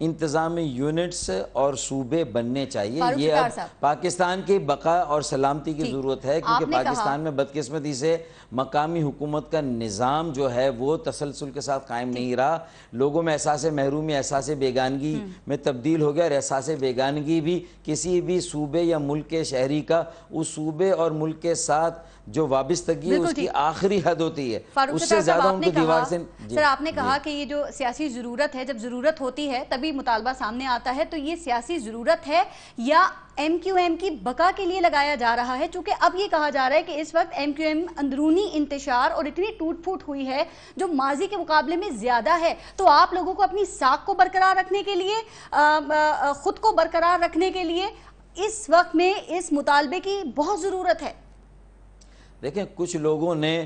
انتظامی یونٹس اور صوبے بننے چاہیے. فاروق یہ ستار اب صاحب پاکستان کی بقا اور سلامتی کی ضرورت ہے, آپ کیونکہ نے پاکستان میں بدقسمتی سے مقامی حکومت کا نظام جو ہے وہ تسلسل کے ساتھ قائم نہیں رہا. لوگوں میں احساس محرومی, احساس بیگانگی میں تبدیل ہو گیا, اور احساس بیگانگی بھی کسی بھی صوبے یا ملک کے شہری کا اس صوبے اور ملک کے ساتھ جو وابستگی ہے اس کی آخری حد ہوتی ہے, اس سے زیادہ ان کو دیوار سے. سر آپ نے کہا کہ یہ جو سیاسی ضرورت ہے, جب ضرورت ہوتی ہے تبھی مطالبہ سامنے آتا ہے, تو یہ سیاسی ضرورت ہے یا ایم کیو ایم کی بقا کے لیے لگایا جا رہا ہے؟ چونکہ اب یہ کہا جا رہا ہے کہ اس وقت ایم کیو ایم اندرونی انتشار اور اتنی ٹوٹ پھوٹ ہوئی ہے جو ماضی کے مقابلے میں زیادہ ہے, تو آپ لوگوں کو اپنی ساکھ کو برقرار رکھنے کے لیے, خود کو برقرار رکھنے کے لیے اس وقت میں اس مطالبے کی بہت ضرورت ہے. دیکھیں, کچھ لوگوں نے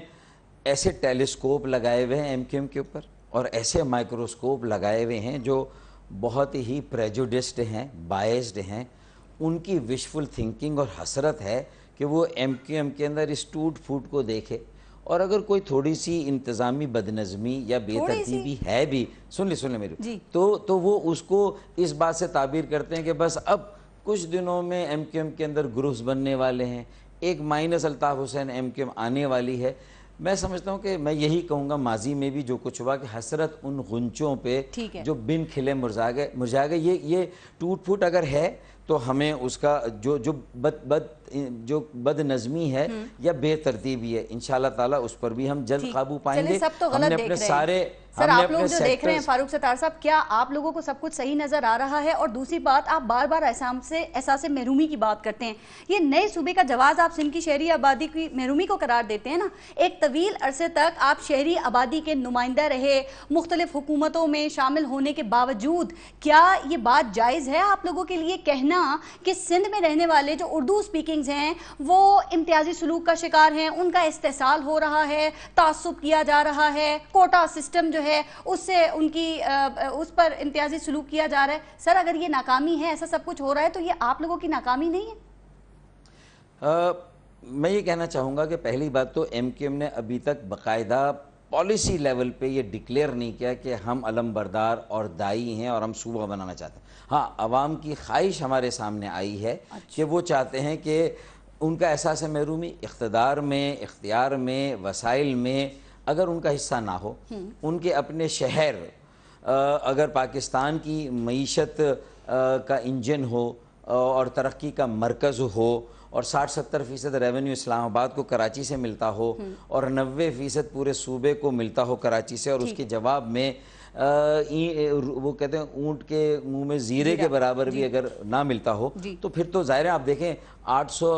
ایسے ٹیلیسکوپ لگائے ہوئے ہیں ایم کیو ایم کے اوپر, اور ایسے مائکروسکوپ لگائے ہوئے ہیں جو بہت ہی پریجوڈسڈ ہیں, بائسڈ ہیں. ان کی وشفل تھنکنگ اور حسرت ہے کہ وہ ایم کیو ایم کے اندر اس ٹوٹ پھوٹ کو دیکھے, اور اگر کوئی تھوڑی سی انتظامی بدنظمی یا بے ترتیبی ہے بھی, سن لیں میری, تو وہ اس کو اس بات سے تعبیر کرتے ہیں کہ بس اب کچھ دنوں میں ایم کیو ایم کے اندر گروپس بننے والے ہیں, ایک minus Altaf Hussain M Q M آنے والی ہے. میں سمجھتا ہوں کہ میں یہی کہوں گا, ماضی میں بھی جو کچھ ہوا کہ حسرت ان غنچوں پہ جو بن کھلے مرجھا گئے, یہ ٹوٹ پھوٹ اگر ہے تو ہمیں اس کا جو بد نظمی ہے یا بے ترتیبی ہے, انشاءاللہ تعالیٰ اس پر بھی ہم جلد قابو پائیں گے. سب تو غلط دیکھ رہے ہیں سر, آپ لوگ جو دیکھ رہے ہیں فاروق ستار صاحب, کیا آپ لوگوں کو سب کچھ صحیح نظر آ رہا ہے؟ اور دوسری بات, آپ بار بار احساس محرومی کی بات کرتے ہیں. یہ نئے صوبے کا جواز آپ سندھ کی شہری آبادی کی محرومی کو قرار دیتے ہیں نا. ایک طویل عرصے تک آپ شہری آبادی کے نمائندہ رہے, مختلف حکومتوں میں شامل ہونے کے باوجود, کیا یہ بات جائز ہے آپ لوگوں کے لیے کہنا کہ سندھ میں رہنے والے جو اردو سپیکنگز ہیں وہ امتیازی سلوک کا شکار ہیں, ان کا استحصال ہو رہا ہے, تعصب کیا جا رہا ہے, کوٹا سسٹم جو ہے اس سے ان کی اس پر امتیازی سلوک کیا جا رہا ہے؟ سر اگر یہ ناکامی ہے, ایسا سب کچھ ہو رہا ہے, تو یہ آپ لوگوں کی ناکامی نہیں ہے؟ میں یہ کہنا چاہوں گا کہ پہلی بات تو ایم کیو ایم نے ابھی تک باقاعدہ پالیسی لیول پہ یہ ڈکلیئر نہیں کیا کہ ہم علم بردار اور دائی ہیں اور ہم صوبہ بنانا چاہتے ہیں. ہاں, عوام کی خواہش ہمارے سامنے آئی ہے کہ وہ چاہتے ہیں کہ ان کا احساس محرومی اقتدار میں, اختیار میں, وسائل میں اگر ان کا حصہ نہ ہو, ان کے اپنے شہر اگر پاکستان کی معیشت کا انجن ہو اور ترقی کا مرکز ہو, اور 60-70% ریونیو اسلام آباد کو کراچی سے ملتا ہو, اور 90% پورے صوبے کو ملتا ہو کراچی سے, اور اس کے جواب میں وہ کہتے ہیں اونٹ کے منہ میں زیرے کے برابر بھی اگر نہ ملتا ہو, تو پھر تو ظاہر ہے. آپ دیکھیں 800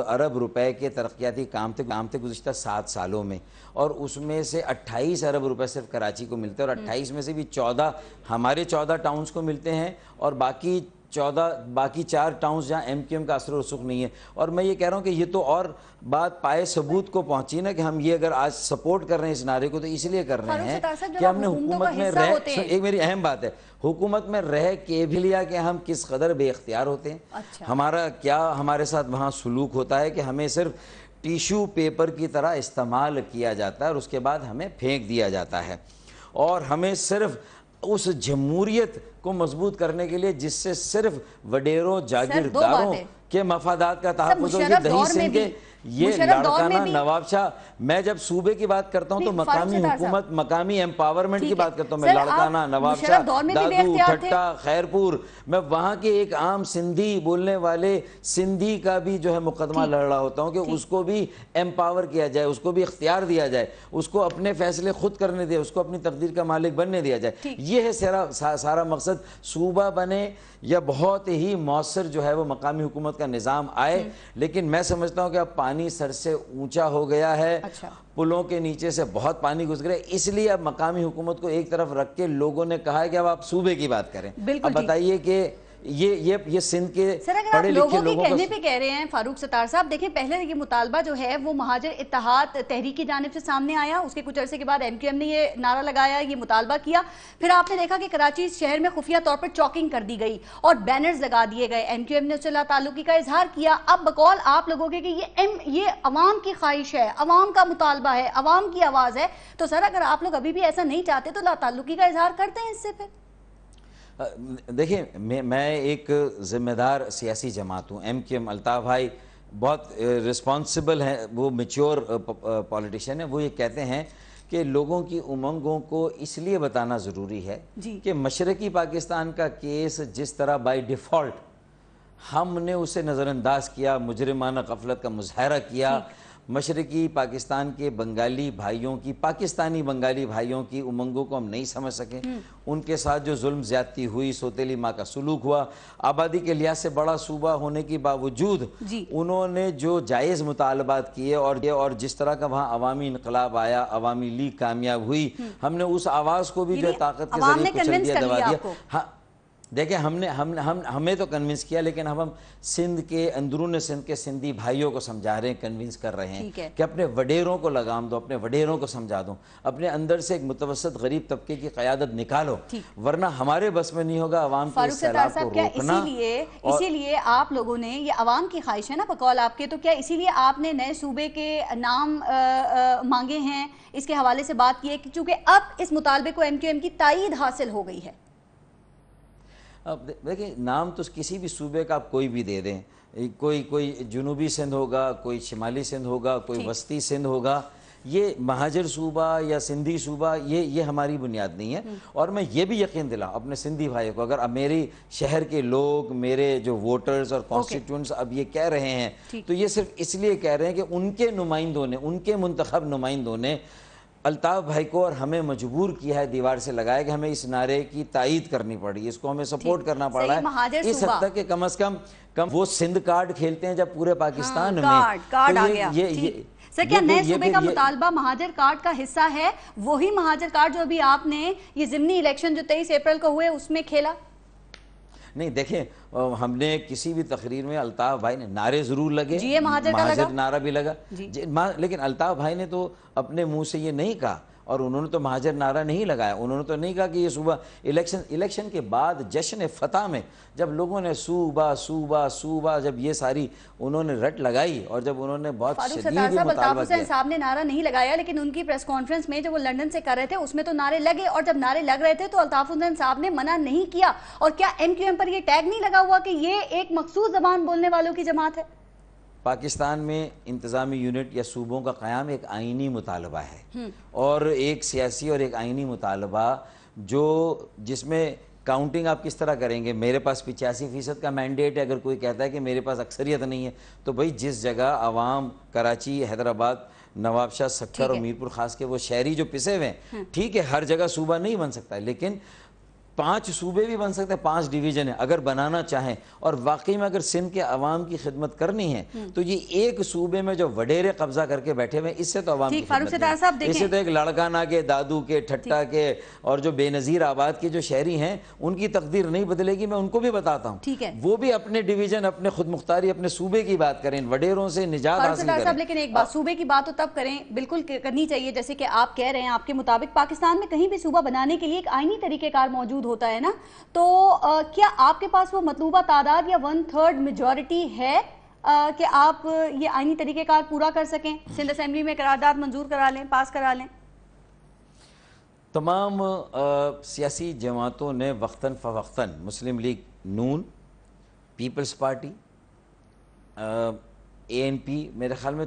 ارب روپے کے ترقیاتی کام تھے گزشتہ 7 سالوں میں, اور اس میں سے 28 ارب روپے صرف کراچی کو ملتے ہیں, اور 28 میں سے بھی 14 ہمارے 14 ٹاؤنز کو ملتے ہیں, اور باقی 4 ٹاؤنز جہاں ایم کیو ایم کا اثر و رسوخ نہیں ہے. اور میں یہ کہہ رہا ہوں کہ یہ تو اور بات پائے ثبوت کو پہنچی نا, کہ ہم یہ اگر آج سپورٹ کر رہے ہیں اس نعرے کو تو اس لیے کر رہے ہیں کہ ہم نے حکومت میں ایک میری اہم بات ہے, حکومت میں رہ کے بھی لیا کہ ہم کس قدر بے اختیار ہوتے ہیں. ہمارا کیا ہمارے ساتھ وہاں سلوک ہوتا ہے کہ ہمیں صرف ٹیشو پیپر کی طرح استعمال کیا جاتا ہے, اور اس کے بعد ہمیں پھینک دیا جاتا ہے, اور ہمیں صرف اس جمہوریت کو مضبوط کرنے کے لیے جس سے صرف وڈیروں جاگیرداروں کے مفادات کا تحفظ ہو. یہ دہی سنگھ کے یہ لاڑکانہ نواب شاہ, میں جب صوبے کی بات کرتا ہوں تو مقامی حکومت, مقامی ایمپاورمنٹ کی بات کرتا ہوں. میں لاڑکانہ, نواب شاہ, دادو, ٹھٹا, خیرپور, میں وہاں کے ایک عام سندھی بولنے والے سندھی کا بھی جو ہے مقدمہ لڑ رہا ہوتا ہوں کہ اس کو بھی ایمپاور کیا جائے, اس کو بھی اختیار دیا جائے, اس کو اپنے فیصلے خود کرنے دیا, اس کو اپنی تقدیر کا مالک بننے دیا جائے. یہ ہے سارا مقصد. صوبہ بنے یا بہت ہی مؤثر جو ہے وہ مقامی حکومت کا نظام آئے, لیکن میں سمجھتا ہوں کہ اب پانی سر سے اونچا ہو گیا ہے, پلوں کے نیچے سے بہت پانی گزر گیا, اس لیے اب مقامی حکومت کو ایک طرف رکھ کے لوگوں نے کہا ہے کہ اب آپ صوبے کی بات کریں. اب بتائیے کہ یہ سندھ کے پڑھے لکھے لوگوں کے کہنے پہ کہہ رہے ہیں فاروق ستار صاحب, دیکھیں پہلے یہ مطالبہ جو ہے وہ مہاجر اتحاد تحریک کی جانب سے سامنے آیا, اس کے کچھ عرصے کے بعد ایم کیو ایم نے یہ نعرہ لگایا, یہ مطالبہ کیا, پھر آپ نے دیکھا کہ کراچی شہر میں خفیہ طور پر چاکنگ کر دی گئی اور بینرز لگا دیے گئے, ایم کیو ایم نے اس سے اللہ تعلقی کا اظہار کیا. اب بقول آپ لوگوں کے کہ یہ عوام کی خواہش ہے, عوام کا مطالبہ ہے, عوام کی آواز ہے, تو سر اگر آپ لوگ ابھی بھی ایسا نہیں چاہتے تو اللہ تعلقی کا اظہار کرتے ہیں اس سے. پھر دیکھیں میں ایک ذمہ دار سیاسی جماعت ہوں. ایم کیو ایم الطاف بھائی بہت رسپانسبل ہیں, وہ میچور پولیٹیشین ہیں. وہ یہ کہتے ہیں کہ لوگوں کی امنگوں کو اس لیے بتانا ضروری ہے کہ مشرقی پاکستان کا کیس جس طرح بائی ڈیفالٹ ہم نے اسے نظر انداز کیا, مجرمانہ غفلت کا مظاہرہ کیا, مشرقی پاکستان کے بنگالی بھائیوں کی, پاکستانی بنگالی بھائیوں کی امنگوں کو ہم نہیں سمجھ سکیں. ان کے ساتھ جو ظلم زیادتی ہوئی, سوتیلی ماں کا سلوک ہوا, آبادی کے لحاظ سے بڑا صوبہ ہونے کے باوجود انہوں نے جو جائز مطالبات کیے اور جس طرح کا وہاں عوامی انقلاب آیا, عوامی لیگ کامیاب ہوئی, ہم نے اس آواز کو بھی جو طاقت کے ذریعے کچل دیا, دبا دیا. ہاں دیکھیں ہمیں تو کنونس کیا, لیکن ہم سندھ کے اندرون سندھ کے سندھی بھائیوں کو سمجھا رہے ہیں, کنونس کر رہے ہیں کہ اپنے وڈیروں کو لگام دو, اپنے وڈیروں کو سمجھا دو, اپنے اندر سے ایک متوسط غریب طبقے کی قیادت نکالو, ورنہ ہمارے بس میں نہیں ہوگا عوام کے سیلاب کو روکنا. اسی لیے آپ لوگوں نے, یہ عوام کی خواہش ہے نا بقول آپ کے, تو کیا اسی لیے آپ نے نئے صوبے کے نام مانگے ہیں, اس کے حوالے سے بات کی ہے کہ چونکہ اب اس مطالبے کو ایم کیو ایم کی تائید حاصل ہو گئی ہے؟ اب دیکھیں نام تو کسی بھی صوبے کا آپ کوئی بھی دے دیں, کوئی جنوبی سندھ ہوگا, کوئی شمالی سندھ ہوگا, کوئی وسطی سندھ ہوگا, یہ مہاجر صوبہ یا سندھی صوبہ یہ ہماری بنیاد نہیں ہے. اور میں یہ بھی یقین دلاؤں اپنے سندھی بھائیوں کو, اگر اب میری شہر کے لوگ, میرے جو ووٹرز اور کانسٹیٹیوئنٹس اب یہ کہہ رہے ہیں تو یہ صرف اس لیے کہہ رہے ہیں کہ ان کے نمائندوں نے, ان کے منتخب نمائندوں نے الطاف بھائی کو اور ہمیں مجبور کیا ہے, دیوار سے لگایا کہ ہمیں اس نعرے کی تائید کرنی پڑی, اس کو ہمیں سپورٹ کرنا پڑ رہا ہے اس حد تک کہ کم از کم وہ سندھ کارڈ کھیلتے ہیں جب پورے پاکستان میں. کارڈ آ گیا. سر کیا نئے صوبے کا مطالبہ مہاجر کارڈ کا حصہ ہے, وہی مہاجر کارڈ جو ابھی آپ نے یہ ضمنی الیکشن جو 23 اپریل کو ہوئے اس میں کھیلا؟ نہیں دیکھیں, ہم نے کسی بھی تقریر میں الطاف بھائی نے نعرے ضرور لگے, مہاجر نعرہ بھی لگا, لیکن الطاف بھائی نے تو اپنے منہ سے یہ نہیں کہا, اور انہوں نے تو مہاجر نعرہ نہیں لگایا. انہوں نے تو نہیں کہا کہ یہ صوبہ الیکشن کے بعد جشن فتح میں جب لوگوں نے صوبہ صوبہ صوبہ جب یہ ساری انہوں نے رٹ لگائی, اور جب انہوں نے بہت شدید مطالبہ کیا. الطاف حسین صاحب نے نعرہ نہیں لگایا, لیکن ان کی پریس کانفرنس میں جو وہ لندن سے کر رہے تھے اس میں تو نعرے لگے, اور جب نعرے لگ رہے تھے تو الطاف حسین صاحب نے منع نہیں کیا. اور کیا ایم کیو ایم پر یہ ٹیگ نہیں لگا ہوا کہ یہ ایک مخصوص زبان بولنے والوں کی جماعت ہے؟ پاکستان میں انتظامی یونٹ یا صوبوں کا قیام ایک آئینی مطالبہ ہے, اور ایک سیاسی اور ایک آئینی مطالبہ جس میں کاؤنٹنگ آپ کس طرح کریں گے. میرے پاس 85% کا مینڈیٹ ہے, اگر کوئی کہتا ہے کہ میرے پاس اکثریت نہیں ہے, تو بھئی جس جگہ عوام کراچی, حیدرآباد, نواب شاہ, سکھر اور میرپور خاص کے وہ شہری جو پسے ہوئے ہیں, ٹھیک ہے ہر جگہ صوبہ نہیں بن سکتا ہے, لیکن 5 صوبے بھی بن سکتے ہیں, 5 ڈویژن ہیں اگر بنانا چاہیں, اور واقعی میں اگر سندھ کے عوام کی خدمت کرنی ہے تو یہ ایک صوبے میں جو وڈیرے قبضہ کر کے بیٹھے ہوئے, اس سے تو عوام کی خدمت نہیں, اس سے تو ایک لڑکانہ کے, دادو کے, ٹھٹا کے اور جو بے نظیر آباد کے جو شہری ہیں ان کی تقدیر نہیں بدلے گی. میں ان کو بھی بتاتا ہوں, وہ بھی اپنے ڈویژن, اپنے خود مختاری, اپنے صوبے کی بات کریں, وڈیروں سے نجات حاصل کریں. لیکن ایک بات, صوبے کی بات تو تب کریں, بالکل کرنی چاہیے جیسے کہ آپ کہہ رہے ہیں. آپ کے مطابق پاکستان میں کہیں بھی صوبہ بنانے کے لیے ایک آئینی طریقہ کار موجود ہوتا ہے نا, تو کیا آپ کے پاس وہ مطلوبہ تعداد یا 1/3 میجورٹی ہے کہ آپ یہ آئینی طریقہ کار پورا کر سکیں, سندھ اسمبلی میں قرارداد منظور کرا لیں, پاس کرا لیں؟ تمام سیاسی جماعتوں نے وقتاً فوقتاً, مسلم لیگ نون, پیپلز پارٹی, ANP, میرے خیال میں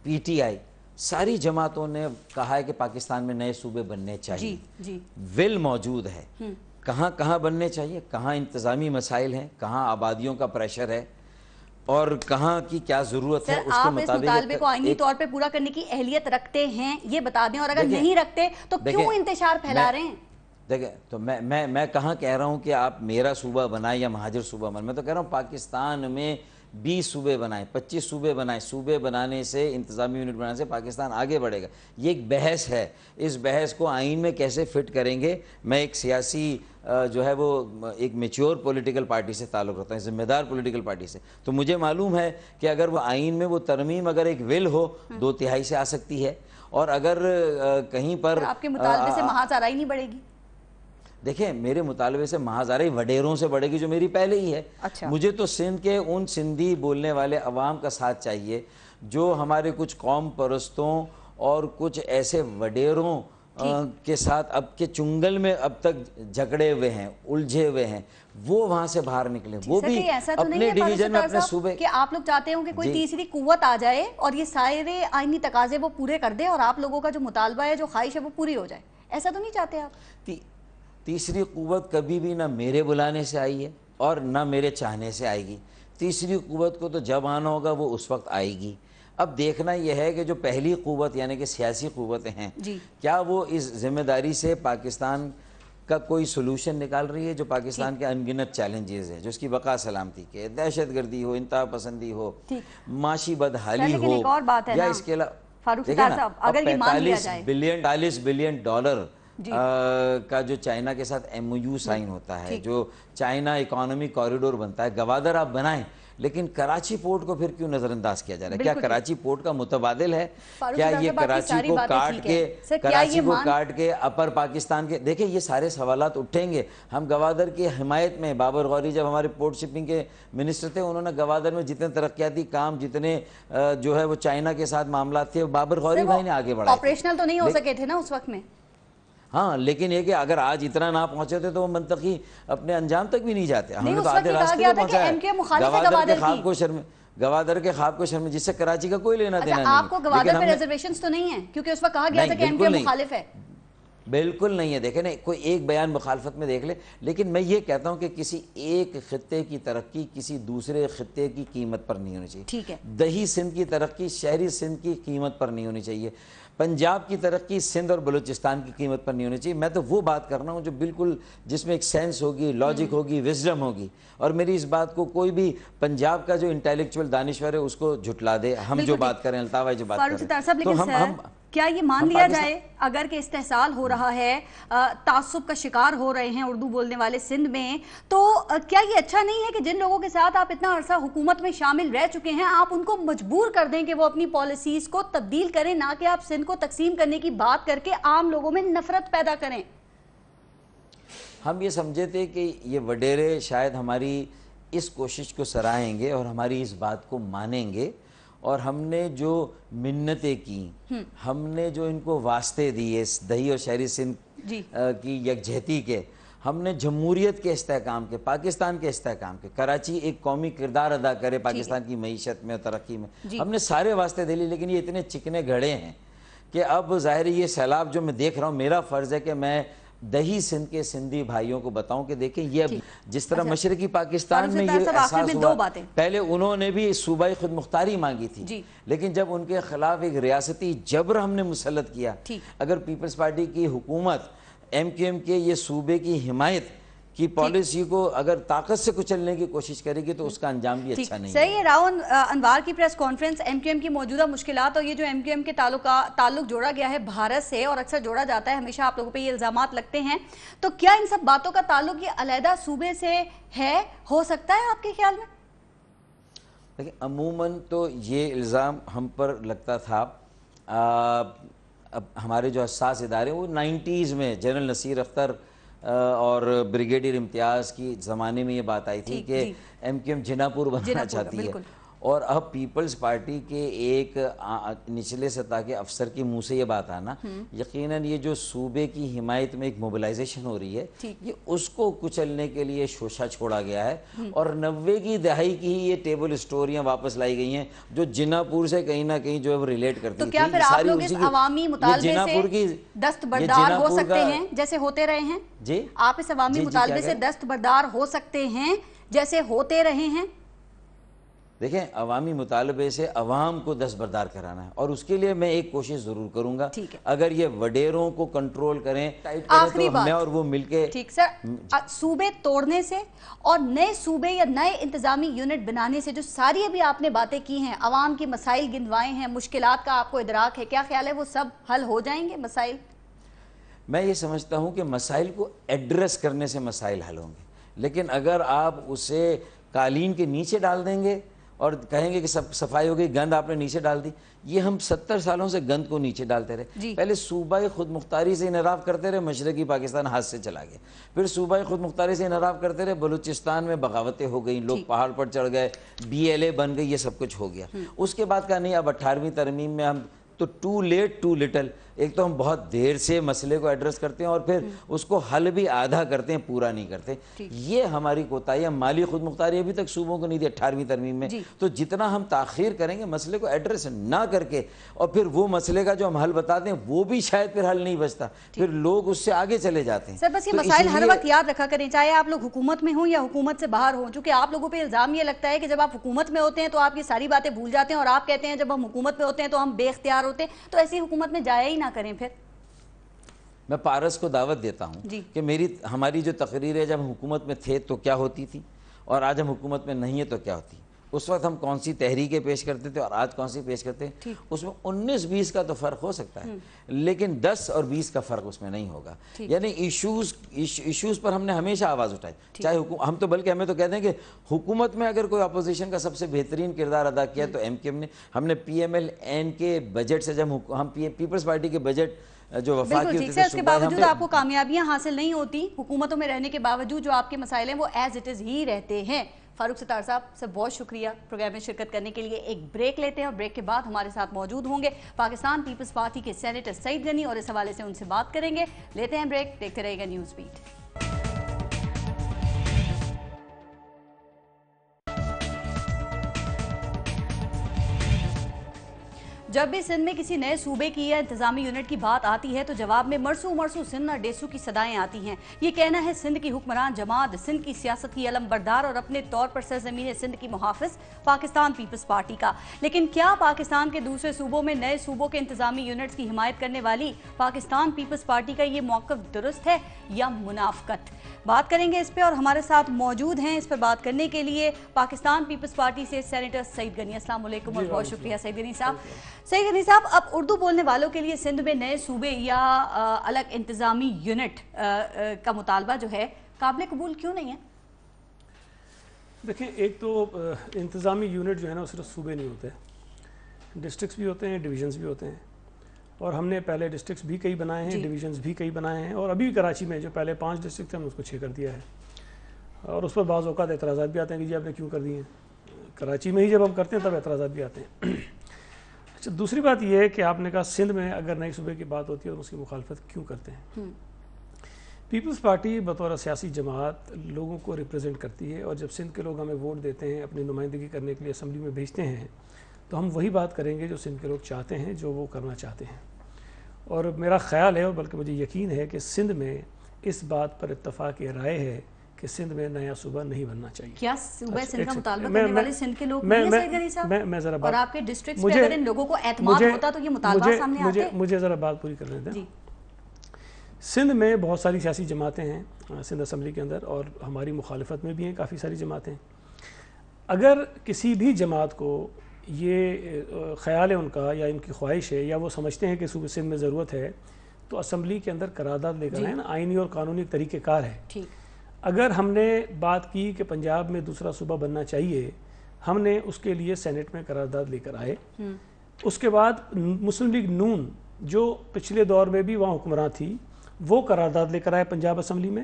PTI, ساری جماعتوں نے کہا ہے کہ پاکستان میں نئے صوبے بننے چاہیے. ول موجود ہے, کہاں بننے چاہیے, کہاں انتظامی مسائل ہیں, کہاں آبادیوں کا پریشر ہے, اور کہاں کی کیا ضرورت ہے, اس کے مطابق آپ اس مطالبے کو آئینی طور پہ پورا کرنے کی اہلیت رکھتے ہیں, یہ بتا دیں, اور اگر نہیں رکھتے تو کیوں انتشار پھیلا رہے ہیں؟ دیکھیں تو میں کہاں کہہ رہا ہوں کہ آپ میرا صوبہ بنائیں یا مہاجر صوبہ بنائیں. میں تو کہہ رہا ہوں پاکستان میں 20 صوبے بنائیں, 25 صوبے بنائیں. صوبے بنانے سے, انتظامی یونٹ بنانے سے پاکستان آگے بڑھے گا. یہ ایک بحث ہے, اس بحث کو آئین میں کیسے فٹ کریں گے. میں ایک سیاسی جو ہے وہ ایک میچور پولیٹیکل پارٹی سے تعلق رکھتا ہوں, ذمہ دار پولیٹیکل پارٹی سے, تو مجھے معلوم ہے کہ اگر وہ آئین میں وہ ترمیم اگر ایک ول ہو 2/3 سے آ سکتی ہے, اور اگر کہیں پر آپ کے مطالبے سے محاذ آرائی نہیں بڑھے گی. دیکھیں میرے مطالبے سے محاذ آرائی وڈیروں سے بڑھے گی جو میری پہلے ہی ہے. مجھے تو سندھ کے ان سندھی بولنے والے عوام کا ساتھ چاہیے جو ہمارے کچھ قوم پرستوں اور کچھ ایسے وڈیروں کے ساتھ اب کے چنگل میں اب تک جھگڑے ہوئے ہیں، الجھے ہوئے ہیں، وہ وہاں سے باہر نکلے، وہ بھی اپنے ڈویژن میں اپنے صوبے کہ آپ لوگ چاہتے ہوں کہ کوئی تیسری قوت آ جائے اور یہ سارے آئینی تقاضے وہ پورے کر دے اور آپ لوگوں کا جو مطالبہ ہے، جو خواہش ہے، وہ پوری ہو جائے، ایسا تو نہیں چاہتے آپ؟ تیسری قوت کبھی بھی نہ میرے بلانے سے آئی ہے اور نہ میرے چاہنے سے آئے گی. تیسری قوت کو تو جب آنا ہوگا وہ اس وقت آئے گی. اب دیکھنا یہ ہے کہ جو پہلی قوت یعنی کہ سیاسی قوتیں ہیں کیا وہ اس ذمہ داری سے پاکستان کا کوئی سلوشن نکال رہی ہے جو پاکستان کے انگنت چیلنجز ہیں، جو اس کی بقا سلامتی کے، دہشت گردی ہو، انتہا پسندی ہو، معاشی بدحالی ہو، یا اس کے علاوہ دیکھیں نا 45 بلین ڈالر کا جو چائنا کے ساتھ ایم او یو سائن ہوتا ہے، جو چائنا اکانومی کوریڈور بنتا ہے، گوادر آپ بنائیں لیکن کراچی پورٹ کو پھر کیوں نظر انداز کیا جا رہا ہے؟ کیا کراچی پورٹ کا متبادل ہے؟ کیا یہ کراچی کو کاٹ کے اپر پاکستان کے دیکھیں یہ سارے سوالات اٹھیں گے. ہم گوادر کی حمایت میں، بابر غوری جب ہمارے پورٹ شپنگ کے منسٹر تھے انہوں نے گوادر میں جتنے ترقیاتی کام، جتنے جو ہے وہ چائنا کے ساتھ معاملات تھے، بابر غوری بھائی نے آگے بڑھائے. آپریشنل تو نہیں ہو سکے تھے نا اس وقت میں. ہاں لیکن یہ کہ اگر آج اتنا نہ پہنچے تھے تو وہ منطقی اپنے انجام تک بھی نہیں جاتے. ہم نے تو آدھے راستے پہ پہنچا ہے. گوادر کے خواب کو شرم جس سے کراچی کا کوئی لینا دینا نہیں. آپ کو گوادر پہ ریزرویشنز تو نہیں ہیں کیونکہ اس وقت کہا گیا تھا کہ ایم کیو ایم مخالف ہے. بالکل نہیں ہے. دیکھیں کوئی ایک بیان مخالفت میں دیکھ لے، لیکن میں یہ کہتا ہوں کہ کسی ایک خطے کی ترقی کسی دوسرے خطے کی قیمت پر نہیں ہونی چاہیے. ٹھیک ہے. دیہی سندھ کی ترقی شہری سندھ کی قیمت پر نہیں ہونی چاہیے. پنجاب کی ترقی سندھ اور بلوچستان کی قیمت پر نہیں ہونی چاہیے. میں تو وہ بات کر رہا ہوں جو بالکل جس میں ایک سینس ہوگی، لاجک ہوگی، وزڈم ہوگی. اور میری اس بات کو کوئی بھی پنجاب کا جو انٹیلیکچوئل دانشور ہے اس کو جھٹلا دے. ہم جو بات کریں الطاف جو بات کریں تو ہم کیا یہ مان لیا جائے اگر کہ استحصال ہو رہا ہے، تعصب کا شکار ہو رہے ہیں اردو بولنے والے سندھ میں، تو کیا یہ اچھا نہیں ہے کہ جن لوگوں کے ساتھ آپ اتنا عرصہ حکومت میں شامل رہ چکے ہیں آپ ان کو مجبور کر دیں کہ وہ اپنی پالیسیز کو تبدیل کریں، نہ کہ آپ سندھ کو تقسیم کرنے کی بات کر کے عام لوگوں میں نفرت پیدا کریں؟ ہم یہ سمجھے تھے کہ یہ وڈیرے شاید ہماری اس کوشش کو سراہیں گے اور ہماری اس بات کو مانیں گے، اور ہم نے جو منتیں کی، ہم نے جو ان کو واسطے دیے دیہی اور شہری سندھ کی یکجہتی کے، ہم نے جمہوریت کے استحکام کے، پاکستان کے استحکام کے، کراچی ایک قومی کردار ادا کرے پاکستان کی معیشت میں اور ترقی میں، ہم نے سارے واسطے دے لی. لیکن یہ اتنے چکنے گھڑے ہیں کہ اب ظاہر یہ سیلاب جو میں دیکھ رہا ہوں، میرا فرض ہے کہ میں دیہی سندھ کے سندھی بھائیوں کو بتاؤں کہ دیکھیں یہ جس طرح مشرقی پاکستان میں یہ احساس ہوا، پہلے انہوں نے بھی صوبائی خود مختاری مانگی تھی، لیکن جب ان کے خلاف ایک ریاستی جبر ہم نے مسلط کیا، اگر پیپلز پارٹی کی حکومت ایم کیو ایم کے یہ صوبے کی حمایت کی پالیسی کو اگر طاقت سے کچلنے کی کوشش کرے گی تو اس کا انجام بھی اچھا نہیں ہے. صحیح ہے. راؤ انوار کی press conference M Q M کی موجودہ مشکلات اور یہ جو ایم کیو ایم کے تعلق جوڑا گیا ہے بھارت سے اور اکثر جوڑا جاتا ہے، ہمیشہ آپ لوگوں پہ یہ الزامات لگتے ہیں، تو کیا ان سب باتوں کا تعلق یہ علیحدہ صوبے سے ہے، ہو سکتا ہے آپ کے خیال میں؟ لیکن عموماً تو یہ الزام ہم پر لگتا تھا. اب ہمارے جو حساس ادارے وہ 90s میں جنرل نصیر اختر اور بریگیڈیئر امتیاز کی زمانے میں یہ بات آئی تھی کہ ایم کیو ایم جنا پور بنانا چاہتی ہے، اور اب پیپلز پارٹی کے ایک نچلے سطح کے افسر کی منہ سے یہ بات آنا، یقیناً یہ جو صوبے کی حمایت میں ایک موبلائزیشن ہو رہی ہے یہ اس کو کچلنے کے لیے شوشہ چھوڑا گیا ہے. اور 90 کی دہائی کی ہی یہ ٹیبل اسٹوریاں واپس لائی گئی ہیں جو جنا پور سے کہیں نہ کہیں جو ہے وہ ریلیٹ کرتی تھی. تو کیا پھر آپ لوگ اس عوامی مطالبے سے دستبردار ہو سکتے ہیں جیسے ہوتے رہے ہیں؟ جی آپ اس عوامی مطالبے سے دستبردار ہو سکتے ہیں جیسے ہوتے رہے ہیں؟ دیکھیں عوامی مطالبے سے عوام کو دستبردار کرانا ہے اور اس کے لیے میں ایک کوشش ضرور کروں گا. اگر یہ وڈیروں کو کنٹرول کریں تو میں اور وہ مل کے. ٹھیک سر، صوبے توڑنے سے اور نئے صوبے یا نئے انتظامی یونٹ بنانے سے جو ساری ابھی آپ نے باتیں کی ہیں، عوام کی مسائل گنوائے ہیں، مشکلات کا آپ کو ادراک ہے، کیا خیال ہے وہ سب حل ہو جائیں گے مسائل؟ میں یہ سمجھتا ہوں کہ مسائل کو ایڈریس کرنے سے مسائل حل ہوں گے، لیکن اگر آپ اسے قالین کے نیچے ڈال دیں گے اور کہیں گے کہ سب صفائی ہو گئی، گند آپ نے نیچے ڈال دی، یہ ہم 70 سالوں سے گند کو نیچے ڈالتے رہے. پہلے صوبائی خود مختاری سے انحراف کرتے رہے، مشرقی پاکستان ہاتھ سے چلا گیا. پھر صوبائی خود مختاری سے انحراف کرتے رہے، بلوچستان میں بغاوتیں ہو گئیں، لوگ پہاڑ پر چڑھ گئے، BLA بن گئی، یہ سب کچھ ہو گیا. اس کے بعد کہا نہیں اب 18ویں ترمیم میں ہم تو ٹو لیٹ ٹو لٹل. ایک تو ہم بہت دیر سے مسئلے کو ایڈریس کرتے ہیں اور پھر اس کو حل بھی آدھا کرتے ہیں, پورا نہیں کرتے. یہ ہماری کوتاہی ہے. مالی خود مختاری ابھی تک صوبوں کو نہیں دی 18ویں ترمیم میں. تو جتنا ہم تاخیر کریں گے مسئلے کو ایڈریس نہ کر کے, اور پھر وہ مسئلے کا جو ہم حل بتاتے ہیں وہ بھی شاید پھر حل نہیں بچتا, پھر لوگ اس سے آگے چلے جاتے ہیں. سر بس یہ مسائل ہر وقت یاد رکھا کریں, چاہے آپ لوگ حکومت میں ہوں یا حکومت سے باہر ہوں, چونکہ آپ لوگوں پہ الزام یہ لگتا ہے کہ جب آپ حکومت میں ہوتے ہیں تو آپ یہ ساری باتیں بھول جاتے ہیں, اور آپ کہتے ہیں جب ہم حکومت میں ہوتے ہیں تو ہم بے اختیار ہوتے ہیں. تو ایسی حکومت میں جایا ہی نہ کریں. پھر میں پارس کو دعوت دیتا ہوں کہ ہماری جو تقریر ہے جب ہم حکومت میں تھے تو کیا ہوتی تھی, اور آج ہم حکومت میں نہیں ہے تو کیا ہوتی. اس وقت ہم کون سی تحریکیں پیش کرتے تھے اور آج کون سی پیش کرتے ہیں, اس میں 19-20 کا تو فرق ہو سکتا ہے, لیکن 10 اور 20 کا فرق اس میں نہیں ہوگا. یعنی ایشوز پر ہم نے ہمیشہ آواز اٹھائی, چاہے ہم تو بلکہ ہمیں تو کہتے ہیں کہ حکومت میں اگر کوئی اپوزیشن کا سب سے بہترین کردار ادا کیا تو MQM نے. ہم نے PML-N کے بجٹ سے جب ہم پیپلز پارٹی کے بجٹ جو وفاقی ہوتے تھے, اس کے باوجود آپ کو کامیابیاں حاصل نہیں ہوتی حکومتوں میں رہنے کے باوجود, جو آپ کے مسائل ہیں وہ ایز اٹ از ہی رہتے ہیں. فاروق ستار صاحب سے بہت شکریہ پروگرام میں شرکت کرنے کے لیے. ایک بریک لیتے ہیں اور بریک کے بعد ہمارے ساتھ موجود ہوں گے پاکستان پیپلز پارٹی کے سینیٹر سعید غنی, اور اس حوالے سے ان سے بات کریں گے. لیتے ہیں بریک, دیکھتے رہے گا نیوز بیٹ. جب بھی سندھ میں کسی نئے صوبے کی یا انتظامی یونٹ کی بات آتی ہے تو جواب میں مرسو مرسو سندھ اور ڈیسو کی صدائیں آتی ہیں. یہ کہنا ہے سندھ کی حکمران جماعت, سندھ کی سیاست کی علم بردار اور اپنے طور پر سرزمین سندھ کی محافظ پاکستان پیپلز پارٹی کا. لیکن کیا پاکستان کے دوسرے صوبوں میں نئے صوبوں کے انتظامی یونٹس کی حمایت کرنے والی پاکستان پیپلز پارٹی کا یہ موقف درست ہے یا منافقت؟ بات کریں گے اس پہ, اور ہمارے ساتھ موجود ہیں اس پر بات کرنے کے لیے پاکستان پیپلز پارٹی سے سینیٹر سعید غنی. السلام علیکم اور بہت شکریہ سعید غنی صاحب. سعید غنی صاحب, اب اردو بولنے والوں کے لیے سندھ میں نئے صوبے یا الگ انتظامی یونٹ کا مطالبہ جو ہے قابل قبول کیوں نہیں ہے؟ دیکھیں, ایک تو انتظامی یونٹ جو ہے نا صرف صوبے نہیں ہوتے, ڈسٹرکٹس بھی ہوتے ہیں, ڈویژنز بھی ہوتے ہیں, اور ہم نے پہلے ڈسٹرکٹس بھی کئی بنائے ہیں, ڈویژنز بھی کئی بنائے ہیں, اور ابھی کراچی میں جو پہلے 5 ڈسٹرکٹ تھے ہم نے اس کو 6 کر دیا ہے, اور اس پر بعض اوقات اعتراضات بھی آتے ہیں کہ جی آپ نے کیوں کر دیے ہیں. کراچی میں ہی جب ہم کرتے ہیں تب اعتراضات بھی آتے ہیں. اچھا, دوسری بات یہ ہے کہ آپ نے کہا سندھ میں اگر نئے صوبے کی بات ہوتی ہے اور اس کی مخالفت کیوں کرتے ہیں. پیپلز پارٹی بطور سیاسی جماعت لوگوں کو ریپرزینٹ کرتی ہے, اور جب سندھ کے لوگ ہمیں ووٹ دیتے ہیں, اپنی نمائندگی کرنے کے لیے اسمبلی میں بھیجتے ہیں, تو ہم وہی بات کریں گے جو سندھ کے لوگ چاہتے ہیں, جو وہ کرنا چاہتے ہیں. اور میرا خیال ہے, اور بلکہ مجھے یقین ہے کہ سندھ میں اس بات پر اتفاق رائے ہے کہ سندھ میں نیا صوبہ نہیں بننا چاہیے. کیا صوبہ سندھ کا مطالبہ کرنے والے سندھ کے لوگ نہیں ہیں سعید غنی صاحب؟ میں ذرا اور آپ کے ڈسٹرکٹس پہ اگر ان لوگوں کو اعتماد ہوتا تو یہ مطالبہ سامنے آتے؟ مجھے ذرا بات پوری کرنے دیں. سندھ میں بہت ساری سیاسی جماعتیں ہیں سندھ اسمبلی کے اندر, اور ہماری مخالفت میں بھی ہیں کافی ساری جماعتیں. اگر کسی بھی جماعت کو یہ خیال ہے ان کا, یا ان کی خواہش ہے, یا وہ سمجھتے ہیں کہ صوبہ سندھ میں ضرورت ہے, تو اسمبلی کے اندر قرارداد لے کر آئیں نا, آئینی اور قانونی طریقہ کار ہے. اگر ہم نے بات کی کہ پنجاب میں دوسرا صوبہ بننا چاہیے, ہم نے اس کے لیے سینٹ میں قرارداد لے کر آئے. اس کے بعد مسلم لیگ نون جو پچھلے دور میں بھی وہاں حکمراں تھی, وہ قرارداد لے کر آئے پنجاب اسمبلی میں,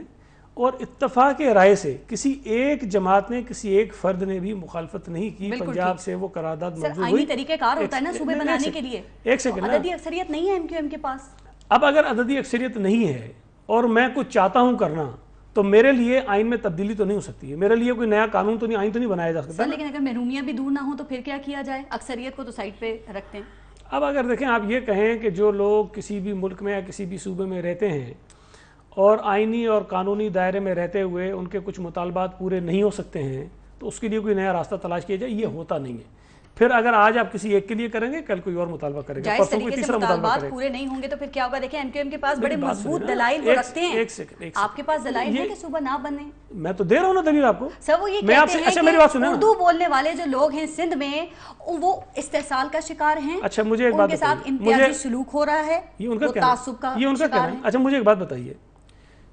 اور اتفاق رائے سے کسی ایک جماعت نے, کسی ایک فرد نے بھی مخالفت نہیں کی. پنجاب سے وہ قرارداد منظور ہوئی. طریقہ کار ہوتا ہے نا صوبے بنانے کے لیے. ایک سیکنڈ, عددی اکثریت نہیں ہے MQM کے پاس. اب اگر عددی اکثریت نہیں ہے اور میں کچھ چاہتا ہوں کرنا, تو میرے لیے آئین میں تبدیلی تو نہیں ہو سکتی ہے, میرے لیے کوئی نیا قانون تو نہیں, آئین تو نہیں بنایا جا سکتا. لیکن اگر محرومیاں بھی دور نہ ہوں تو پھر کیا کیا جائے؟ اکثریت کو تو سائڈ پہ رکھتے ہیں. اب اگر دیکھیں, آپ یہ کہیں کہ جو لوگ کسی بھی ملک میں یا کسی بھی صوبے میں رہتے ہیں اور آئینی اور قانونی دائرے میں رہتے ہوئے ان کے کچھ مطالبات پورے نہیں ہو سکتے ہیں, تو اس کے لیے کوئی نیا راستہ تلاش کیا جائے, یہ ہوتا نہیں ہے. پھر اگر آج آپ کسی ایک کے لیے کریں گے, کل کوئی اور مطالبہ کرے گا, جائز طریقے سے مطالبات پورے نہیں ہوں گے تو پھر کیا ہوگا؟ دیکھیں MQM کے پاس بڑے مضبوط دلائل وہ رکھتے ہیں. آپ کے پاس دلائل ہے کہ صوبہ نہ بنے؟ میں تو دے رہا ہوں نا دلیل آپ کو. سر وہ یہ کہتے ہیں کہ اردو بولنے والے جو لوگ ہیں سندھ میں وہ استحصال کا شکار ہیں. اچھا مجھے ایک بات, ان کے ساتھ امتیازی سلوک ہو رہا ہے, وہ تعصب کا شکار ہیں. اچھا مجھے ایک بات بتائیے,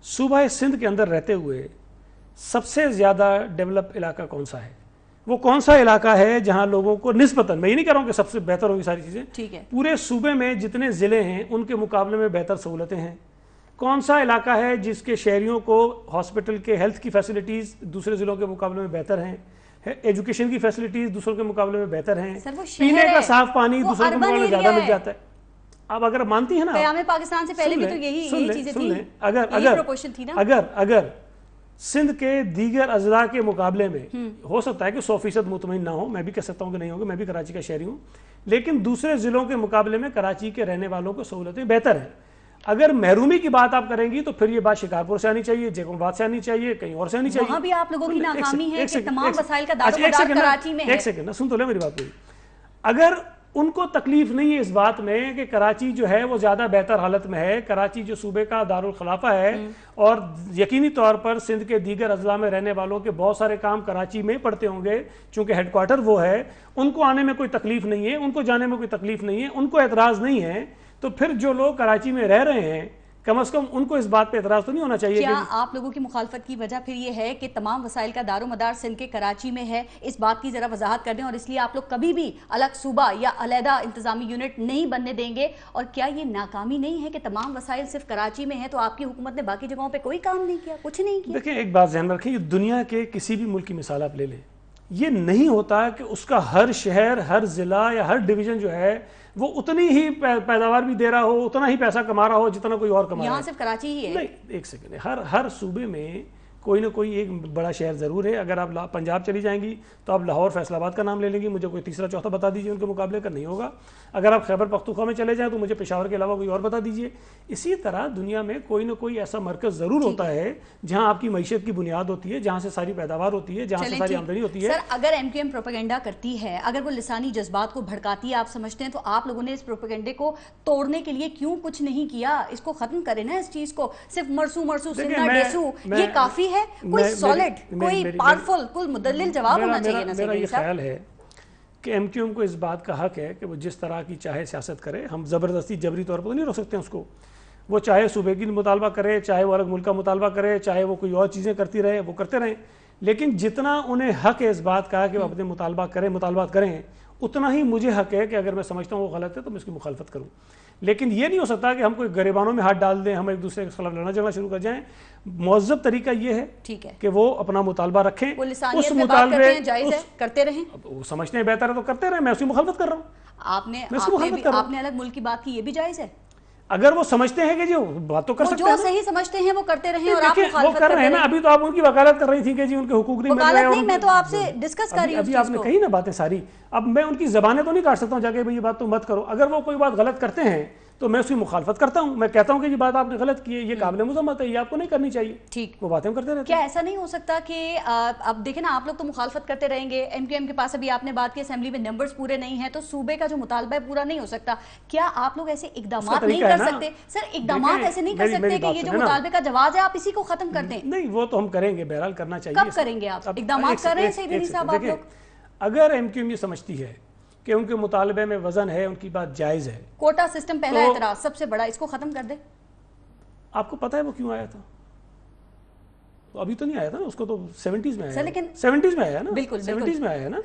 صوبہ سندھ کے اندر رہتے ہوئے سب سے زیادہ ڈیولپ علاقہ کون سا ہے؟ وہ کون سا علاقہ ہے جہاں لوگوں کو نسبتاً, میں یہ نہیں کہہ رہا ہوں کہ سب سے بہتر ہوگی ساری چیزیں, ٹھیک ہے, پورے صوبے میں جتنے ضلع ہیں ان کے مقابلے میں بہتر سہولتیں ہیں؟ کون سا علاقہ ہے جس کے شہریوں کو ہاسپٹل کے ہیلتھ کی فیسلٹیز دوسرے ضلعوں کے مقابلے میں بہتر ہیں, ایجوکیشن کی فیسلٹیز دوسروں کے مقابلے میں بہتر ہیں, پینے کا صاف پانی دوسروں کے مقابلے میں زیادہ مل جاتا ہے؟ آپ اگر مانتی ہیں نا قیام پاکستان سے پہلے بھی تو یہی چیزیں تھیں، اگر سندھ کے دیگر اضلاع کے مقابلے میں ہو سکتا ہے کہ 100% مطمئن نہ ہو، میں بھی کہہ سکتا ہوں کہ نہیں ہوگا، میں بھی کراچی کا شہری ہوں، لیکن دوسرے ضلعوں کے مقابلے میں کراچی کے رہنے والوں کو سہولتیں بہتر ہیں. اگر محرومی کی بات آپ کریں گی تو پھر یہ بات شکارپور سے آنی چاہیے، جیکم آباد سے آنی چاہیے، کہیں اور سے آنی چاہیے. وہاں بھی آپ لوگوں کی ناکامی ہے کہ تمام وسائل کا دار و مدار کراچی میں ہے. ایک سیکنڈ سن تو لے میری بات کو. اگر ان کو تکلیف نہیں ہے اس بات میں کہ کراچی جو ہے وہ زیادہ بہتر حالت میں ہے، کراچی جو صوبے کا دارالخلافہ ہے اور یقینی طور پر سندھ کے دیگر اضلاع میں رہنے والوں کے بہت سارے کام کراچی میں پڑتے ہوں گے چونکہ ہیڈ کوارٹر وہ ہے، ان کو آنے میں کوئی تکلیف نہیں ہے، ان کو جانے میں کوئی تکلیف نہیں ہے، ان کو اعتراض نہیں ہے، تو پھر جو لوگ کراچی میں رہ رہے ہیں کم از کم ان کو اس بات پہ اعتراض تو نہیں ہونا چاہیے. کیا آپ لوگوں کی مخالفت کی وجہ پھر یہ ہے کہ تمام وسائل کا دار و مدار سندھ کے کراچی میں ہے؟ اس بات کی ذرا وضاحت کر دیں، اور اس لیے آپ لوگ کبھی بھی الگ صوبہ یا علیحدہ انتظامی یونٹ نہیں بننے دیں گے. اور کیا یہ ناکامی نہیں ہے کہ تمام وسائل صرف کراچی میں ہیں تو آپ کی حکومت نے باقی جگہوں پہ کوئی کام نہیں کیا، کچھ نہیں کیا؟ دیکھیں ایک بات ذہن میں رکھیں، یہ دنیا کے کسی بھی ملک کی مثال آپ لے لیں، یہ نہیں ہوتا کہ اس کا ہر شہر، ہر ضلع یا ہر ڈویژن جو ہے وہ اتنی ہی پیداوار بھی دے رہا ہو، اتنا ہی پیسہ کما رہا ہو جتنا کوئی اور کما رہا ہے. یہاں صرف کراچی ہی ہے؟ نہیں، ایک سیکنڈ، ہر صوبے میں کوئی نہ کوئی ایک بڑا شہر ضرور ہے. اگر آپ پنجاب چلی جائیں گی تو آپ لاہور فیصل آباد کا نام لے لیں گی، مجھے کوئی تیسرا چوتھا بتا دیجیے ان کے مقابلے کا، نہیں ہوگا. اگر آپ خیبر پختونخوا میں چلے جائیں تو مجھے پشاور کے علاوہ کوئی اور بتا دیجیے. اسی طرح دنیا میں کوئی نہ کوئی ایسا مرکز ضرور ہوتا ہے جہاں آپ کی معیشت کی بنیاد ہوتی ہے، جہاں سے ساری پیداوار ہوتی ہے، جہاں سے ساری آمدنی ہوتی ہے. سر اگر ایم کیو ایم پروپیگنڈا کرتی ہے، اگر وہ لسانی جذبات کو بھڑکاتی ہے آپ سمجھتے ہیں، تو آپ لوگوں نے اس پروپیگنڈے کو توڑنے کے لیے کیوں کچھ نہیں کیا؟ اس کو ختم کریں نا، اس چیز کو. صرف مرسو سندھا ڈیسو یہ کافی ہے؟ کوئی سالڈ، کوئی پاورفل، کوئی مدلل جواب ہونا چاہیے نا. میرا یہ خیال ہے کہ ایم کیو ایم کو اس بات کا حق ہے کہ وہ جس طرح کی چاہے سیاست کرے. ہم زبردستی جبری طور پر تو نہیں روک سکتے ہیں اس کو. وہ چاہے صوبے کی مطالبہ کرے، چاہے وہ الگ ملک کا مطالبہ کرے، چاہے وہ کوئی اور چیزیں کرتی رہے، وہ کرتے رہیں. لیکن جتنا انہیں حق ہے اس بات کا کہ وہ اپنے مطالبات کریں، اتنا ہی مجھے حق ہے کہ اگر میں سمجھتا ہوں وہ غلط ہے تو میں اس کی مخالفت کروں. لیکن یہ نہیں ہو سکتا کہ ہم کوئی گریبانوں میں ہاتھ ڈال دیں، ہم ایک دوسرے کے خلاف لڑنا جھگڑنا شروع کر جائیں. مہذب طریقہ یہ ہے کہ وہ اپنا مطالبہ رکھیں، اس مطالبے کرتے رہیں. وہ سمجھتے ہیں بہتر ہے تو کرتے رہیں، میں اس کی مخالفت کر رہا ہوں. آپ نے الگ ملک کی بات کی، یہ بھی جائز ہے اگر وہ سمجھتے ہیں کہ جی بات تو کر سکتے ہیں، جو صحیح سمجھتے ہیں وہ کرتے رہیں اور آپ مخالفت کر رہے ہیں نا. ابھی تو آپ ان کی وکالت کر رہی تھی کہ جی ان کے حقوق نہیں مل رہے ہیں. میں تو آپ سے ڈسکس کر رہی ہوں. ابھی آپ نے کہی نا باتیں ساری. اب میں ان کی زبانیں تو نہیں کاٹ سکتا ہوں جا کے یہ بات تو مت کرو. اگر وہ کوئی بات غلط کرتے ہیں تو میں اس کی مخالفت کرتا ہوں، میں کہتا ہوں کہ یہ بات آپ نے غلط کی ہے، یہ قابل مذمت ہے، یہ آپ کو نہیں کرنی چاہیے. ٹھیک، وہ باتیں کرتے رہتے ہیں. کیا ایسا نہیں ہو سکتا کہ اب دیکھیں نا، آپ لوگ تو مخالفت کرتے رہیں گے، ایم کیو ایم کے پاس ابھی آپ نے بات کی اسمبلی میں نمبرز پورے نہیں ہیں تو صوبے کا جو مطالبہ ہے پورا نہیں ہو سکتا. کیا آپ لوگ ایسے اقدامات نہیں کر سکتے؟ سر اقدامات ایسے نہیں کر سکتے کہ یہ جو مطالبے کا جواز ہے آپ اسی کو ختم کر دیں؟ نہیں، وہ تو ہم کریں گے، بہرحال کرنا چاہیے. کب کریں گے آپ اقدامات؟ کر رہے ہیں سیدھی صاحب آپ لوگ. اگر ایم کیو ایم یہ سمجھتی ہے کہ ان کے مطالبے میں وزن ہے، ان کی بات جائز ہے. کوٹا سسٹم پہلا اعتراض سب سے بڑا، اس کو ختم کر دے. آپ کو پتا ہے وہ کیوں آیا تھا؟ ابھی تو نہیں آیا تھا نا، اس کو تو 70s میں آیا. لیکن 70s میں آیا نا، بالکل 70s میں آیا نا.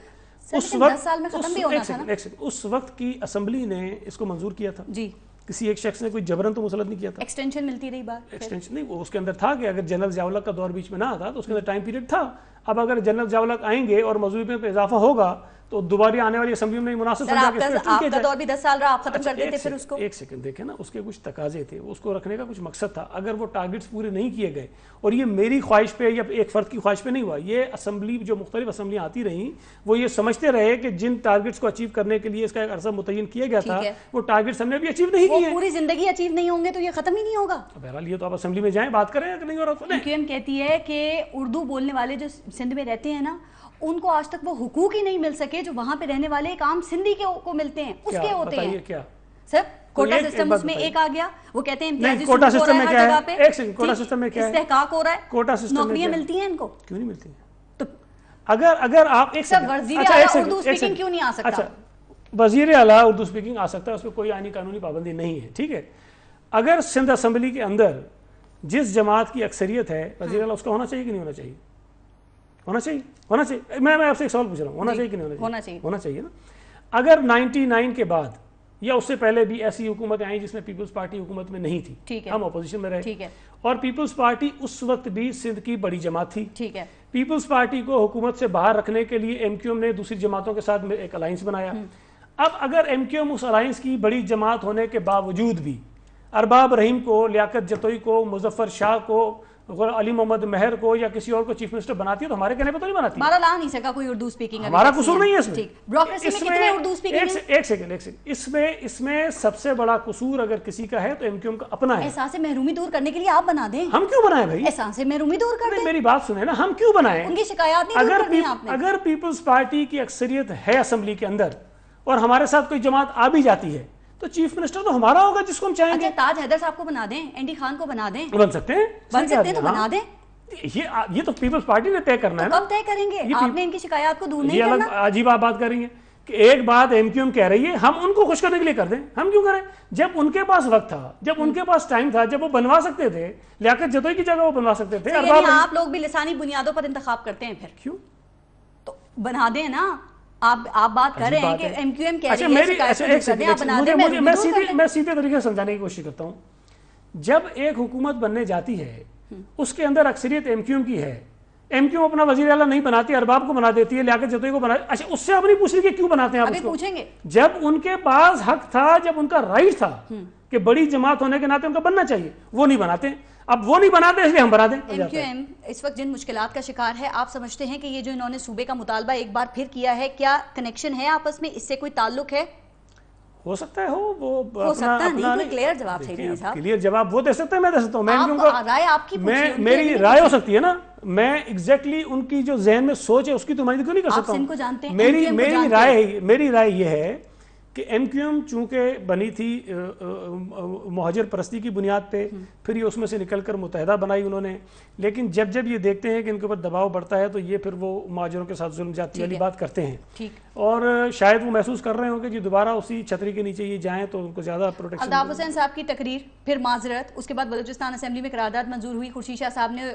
اس وقت 10 سال میں ختم بھی ہونا تھا نا. اس وقت کی اسمبلی نے اس کو منظور کیا تھا جی. کسی ایک شخص نے کوئی جبرن تو مسلط نہیں کیا تھا. ایکسٹینشن ملتی رہی بات. ایکسٹینشن نہیں، وہ اس کے اندر تھا کہ اگر جنرل ضیاء کا دور بیچ میں نہ آتا تو اس کے اندر ٹائم پیریڈ تھا. اب اگر جنرل ضیاء آئیں گے اور مزدوری پہ اضافہ ہوگا تو دوبارہ آنے والی اسمبلی میں مناسب سمجھا کہ آپ کا دور بھی 10 سال رہا، آپ ختم کر دیتے پھر اس کو. ایک سیکنڈ دیکھیں نا، اس کے کچھ تقاضے تھے، اس کو رکھنے کا کچھ مقصد تھا. اگر وہ ٹارگٹس پورے نہیں کیے گئے، اور یہ میری خواہش پہ یا ایک فرد کی خواہش پہ نہیں ہوا، یہ اسمبلی جو مختلف اسمبلیاں آتی رہیں وہ یہ سمجھتے رہے کہ جن ٹارگٹس کو اچیو کرنے کے لیے اس کا ایک عرصہ متعین کیا گیا تھا وہ ٹارگٹس ہم نے بھی اچیو نہیں کیے. پوری زندگی اچیو نہیں ہوں گے تو یہ ختم ہی نہیں ہوگا. بہرحال یہ تو آپ اسمبلی میں جائیں بات کریں کہ نہیں. اور ایم کیو ایم کہتی ہے کہ اردو بولنے والے جو سندھ میں رہتے ہیں نا، ان کو آج تک وہ حقوق ہی نہیں مل سکے جو وہاں پہ رہنے والے ایک عام سندھی کو ملتے ہیں، اس کے ہوتے ہیں. کیا سر کوٹا سسٹم اس میں ایک آ گیا، وہ کہتے ہیں امتیازی کوٹا سلوک ہو سسٹم رہا میں ہے ہر کیا جگہ ہے؟ پہ، ایک سیکنڈ، کوٹا سسٹم میں کیا ہے؟ استحقاق ہو رہا ہے. کوٹا سسٹم نوکریاں ملتی ہیں ان کو، کیوں نہیں ملتی ہیں؟ تو اگر آپ ایک سر وزیر اعلیٰ اردو اسپیکنگ کیوں نہیں آ سکتا؟ اچھا، وزیر اعلیٰ اردو اسپیکنگ آ سکتا ہے، اس پہ کوئی آئینی قانونی پابندی نہیں ہے. ٹھیک ہے، اگر سندھ اسمبلی کے اندر جس جماعت کی اکثریت ہے وزیر اعلیٰ اس کا ہونا چاہیے کہ نہیں ہونا چاہیے؟ ہونا چاہیے، ہونا چاہیے. میں آپ سے ایک سوال پوچھ رہا ہوں، ہونا چاہیے کہ نہیں ہونا چاہیے؟ ہونا چاہیے نا. اگر 99 کے بعد یا اس سے پہلے بھی ایسی حکومتیں آئیں جس میں پیپلز پارٹی حکومت میں نہیں تھی، ہم اپوزیشن میں رہے، اور پیپلز پارٹی اس وقت بھی سندھ کی بڑی جماعت تھی. ٹھیک ہے، پیپلز پارٹی کو حکومت سے باہر رکھنے کے لیے ایم کیو ایم نے دوسری جماعتوں کے ساتھ ایک الائنس بنایا. اب اگر ایم کیو ایم اس الائنس کی بڑی جماعت ہونے کے باوجود بھی ارباب رحیم کو، لیاقت جتوئی کو، مظفر شاہ کو، علی محمد مہر کو یا کسی اور کو چیف منسٹر بناتی ہے تو ہمارے کہنے پہ تو نہیں بناتی. ہمارا لا نہیں سکا کوئی اردو اسپیکنگ، ہمارا قصور نہیں ہے اس میں. بیوروکریسی میں کتنے اردو اسپیکنگ ہیں؟ ایک سیکنڈ، اس میں سب سے بڑا قصور اگر کسی کا ہے تو ایم کیو ایم کا اپنا ہے. احساس محرومی دور کرنے کے لیے آپ بنا دیں. ہم کیوں بنائیں بھائی؟ احساس محرومی دور کر دیں. میری بات سنیں نا، ہم کیوں بنائیں؟ ان کی شکایات نہیں دور کرنی آپ نے. اگر پیپلز پارٹی کی اکثریت ہے اسمبلی کے اندر اور ہمارے ساتھ کوئی جماعت آ بھی جاتی ہے تو چیف منسٹر تو ہمارا ہوگا جس کو ہم چاہیں گے. تاج حیدر صاحب کو بنا دیں، این ڈی خان کو بنا دیں. بن سکتے ہیں تو بنا دیں. یہ تو پیپلز پارٹی نے طے کرنا ہے. کب طے کریں گے؟ آپ نے ان کی شکایات کو دور نہیں کرنا. عجیب آپ بات کر رہی ہیں کہ ایک بات ایم کیو ایم کہہ رہی ہے، ہم ان کو خوش کرنے کے لیے کر دیں. ہم کیوں کریں؟ جب ان کے پاس وقت تھا، جب ان کے پاس ٹائم تھا، جب وہ بنوا سکتے تھے، لیاقت جتوئی کی جگہ وہ بنوا سکتے تھے. آپ لوگ بھی لسانی بنیادوں پر انتخاب کرتے ہیں پھر کیوں؟ تو بنا دیں نا. آپ بات کر رہے ہیں کہ ایم کیو ایم کہہ رہی ہے. میں سیدھے طریقے سے سمجھانے کی کوشش کرتا ہوں. جب ایک حکومت بننے جاتی ہے اس کے اندر اکثریت ایم کیو ایم کی ہے، ایم کیو ایم اپنا وزیر اعلیٰ نہیں بناتی، ارباب کو بنا دیتی ہے، لیاقت جتوئی کو بنا. اچھا اس سے آپ نہیں پوچھ رہی کہ کیوں بناتے ہیں آپ اس کو؟ پوچھیں گے. جب ان کے پاس حق تھا، جب ان کا رائٹ تھا کہ بڑی جماعت ہونے کے ناطے ان کا بننا چاہیے، وہ نہیں بناتے. اب وہ نہیں بناتے اس لیے ہم بنا دیں. ایم کیو ایم اس وقت جن مشکلات کا شکار ہے، آپ سمجھتے ہیں کہ یہ جو انہوں نے صوبے کا مطالبہ ایک بار پھر کیا ہے، کیا کنیکشن ہے آپس میں؟ اس سے کوئی تعلق ہے؟ ہو سکتا ہے ہو سکتا ہے. نہیں کوئی کلیئر جواب چاہیے صاحب. کلیئر جواب وہ دے سکتے ہیں، میں دے سکتا ہوں. رائے آپ کی میری رائے ہو سکتی ہے نا. میں ایگزیکٹلی ان کی جو ذہن میں سوچ ہے اس کی تو نمائندگی کیوں نہیں کر سکتا ہوں. آپ کو جانتے ہیں. میری رائے یہ ہے کہ ایم کیو ایم چونکہ بنی تھی مہاجر پرستی کی بنیاد پہ، پھر یہ اس میں سے نکل کر متحدہ بنائی انہوں نے. لیکن جب یہ دیکھتے ہیں کہ ان کے اوپر دباؤ بڑھتا ہے تو یہ پھر وہ مہاجروں کے ساتھ ظلم جاتی والی بات کرتے ہیں. اور شاید وہ محسوس کر رہے ہوں کہ دوبارہ اسی چھتری کے نیچے یہ جائیں تو ان کو زیادہ پروٹیکشن. الطاف حسین صاحب کی تقریر، پھر معذرت، اس کے بعد بلوچستان اسمبلی میں قرارداد منظور ہوئی. خورشید شاہ صاحب نے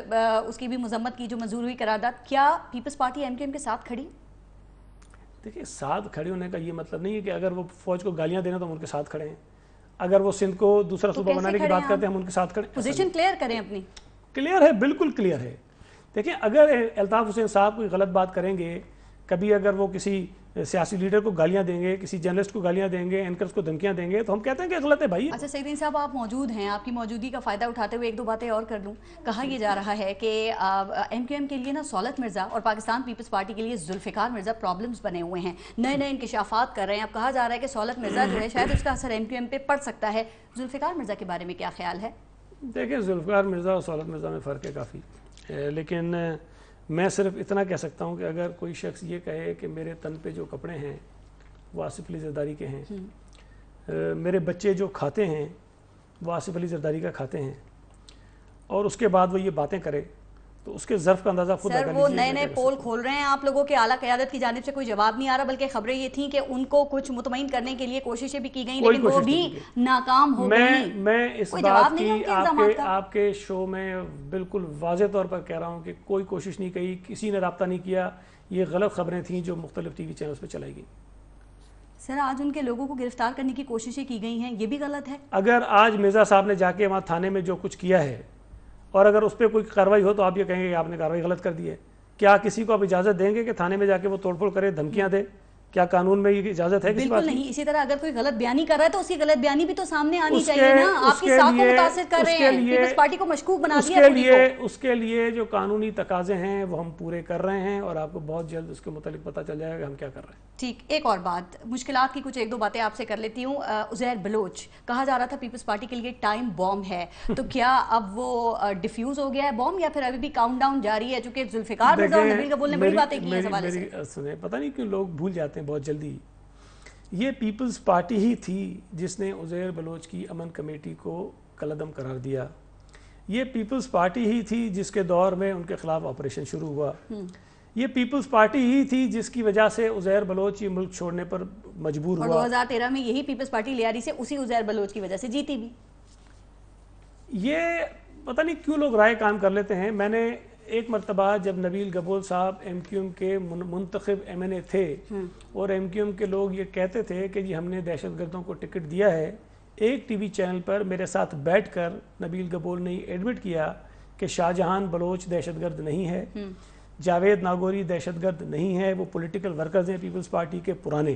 اس کی بھی مذمت کی جو منظور ہوئی قرارداد. کیا Peoples Party M Q M کے ساتھ کھڑی؟ دیکھیے، ساتھ کھڑے ہونے کا یہ مطلب نہیں ہے کہ اگر وہ فوج کو گالیاں دینا تو ہم ان کے ساتھ کھڑے ہیں. اگر وہ سندھ کو دوسرا صوبہ بنانے کی بات کرتے ہیں ہم ان کے ساتھ کھڑے ہیں. پوزیشن کلیئر کریں اپنی. کلیئر ہے، بالکل کلیئر ہے. دیکھیں، اگر الطاف حسین صاحب کوئی غلط بات کریں گے، کبھی اگر وہ کسی سیاسی لیڈر کو گالیاں دیں گے، کسی جرنلسٹ کو گالیاں دیں گے، اینکرز کو دھمکیاں دیں گے تو ہم کہتے ہیں کہ غلط ہے بھائی. اچھا سعید الدین صاحب، آپ موجود ہیں، آپ کی موجودگی کا فائدہ اٹھاتے ہوئے ایک دو باتیں اور کر لوں. کہا یہ جا رہا ہے کہ ایم کیو ایم کے لیے نا سولت مرزا اور پاکستان پیپلز پارٹی کے لیے ذوالفقار مرزا پرابلمز بنے ہوئے ہیں، نئے انکشافات کر رہے ہیں. اب کہا جا رہا ہے کہ سولت مرزا جو ہے شاید اس کا اثر ایم کیو ایم پہ پڑ سکتا ہے. ذوالفقار مرزا کے بارے میں کیا خیال ہے؟ دیکھیں، ذوالفقار مرزا اور سولت مرزا میں فرق ہے کافی. لیکن میں صرف اتنا کہہ سکتا ہوں کہ اگر کوئی شخص یہ کہے کہ میرے تن پہ جو کپڑے ہیں وہ آصف علی زرداری کے ہیں، میرے بچے جو کھاتے ہیں وہ آصف علی زرداری کا کھاتے ہیں، اور اس کے بعد وہ یہ باتیں کرے تو اس کے ظرف کا اندازہ خود لگا لیجیے. وہ نئے پول کھول رہے ہیں آپ لوگوں کے اعلیٰ قیادت کی جانب سے کوئی جواب نہیں آ رہا، بلکہ خبریں یہ تھیں کہ ان کو کچھ مطمئن کرنے کے لیے کوششیں بھی کی گئیں لیکن وہ بھی ناکام ہو گئی. میں اس بات کی آپ کے شو میں بالکل واضح طور پر کہہ رہا ہوں کہ کوئی کوشش نہیں کی، کسی نے رابطہ نہیں کیا. یہ غلط خبریں تھیں جو مختلف ٹی وی چینلز پہ چلائی گئی. سر، آج ان کے لوگوں کو گرفتار کرنے کی کوششیں کی گئی ہیں، یہ بھی غلط ہے. اگر آج مرزا صاحب نے جا کے وہاں تھانے میں جو کچھ کیا ہے اور اگر اس پہ کوئی کارروائی ہو تو آپ یہ کہیں گے کہ آپ نے کارروائی غلط کر دی ہے. کیا کسی کو آپ اجازت دیں گے کہ تھانے میں جا کے وہ توڑ پھوڑ کرے، دھمکیاں دے؟ کیا قانون میں یہ اجازت ہے؟ بالکل نہیں. اسی طرح اگر کوئی غلط بیانی کر رہا ہے تو اس کی غلط بیانی بھی تو سامنے آنی چاہیے نا. آپ کی ساکھ کو متاثر کر رہے ہیں، پیپلز پارٹی کو مشکوک بنا دیا. اس کے لیے جو قانونی تقاضے ہیں وہ ہم پورے کر رہے ہیں اور آپ کو بہت جلد اس کے متعلق پتہ چل جائے گا ہم کیا کر رہے ہیں. ٹھیک. ایک اور بات، مشکلات کی کچھ ایک دو باتیں آپ سے کر لیتی ہوں. عزیر بلوچ، کہا جا رہا تھا پیپلز پارٹی کے لیے ٹائم بوم ہے، تو کیا اب وہ ڈیفیوز ہو گیا ہے بوم یا پھر ابھی بھی کاؤنٹ ڈاؤن جاری ہے؟ چونکہ ذوالفقار مرزا اور نبیل قبول نے بڑی باتیں کی ہیں اس حوالے سے. سنیں، پتہ نہیں کیوں لوگ بھول جاتے ہیں بہت جلدی. یہ پیپلز پارٹی ہی تھی جس نے عزیر بلوچ کی امن کمیٹی کو کالعدم قرار دیا. یہ پیپلز پارٹی ہی تھی جس کے دور میں ان کے خلاف آپریشن شروع ہوا. یہ پیپلز پارٹی ہی تھی جس کی وجہ سے عزیر بلوچ یہ ملک چھوڑنے پر مجبور ہوا. اور 2013 میں یہی پیپلز پارٹی لیاری سے اسی عزیر بلوچ کی وجہ سے جیتی بھی. یہ پتہ نہیں کیوں لوگ رائے کام کر لیتے ہیں. میں نے ایک مرتبہ جب نبیل گبول صاحب ایم کیو ایم کے منتخب ایم این اے تھے اور ایم کیو ایم کے لوگ یہ کہتے تھے کہ جی ہم نے دہشت گردوں کو ٹکٹ دیا ہے، ایک ٹی وی چینل پر میرے ساتھ بیٹھ کر نبیل گبول نے ایڈمٹ کیا کہ شاہ جہان بلوچ دہشت گرد نہیں ہے، جاوید ناگوری دہشت گرد نہیں ہے، وہ پولیٹیکل ورکرز ہیں پیپلز پارٹی کے پرانے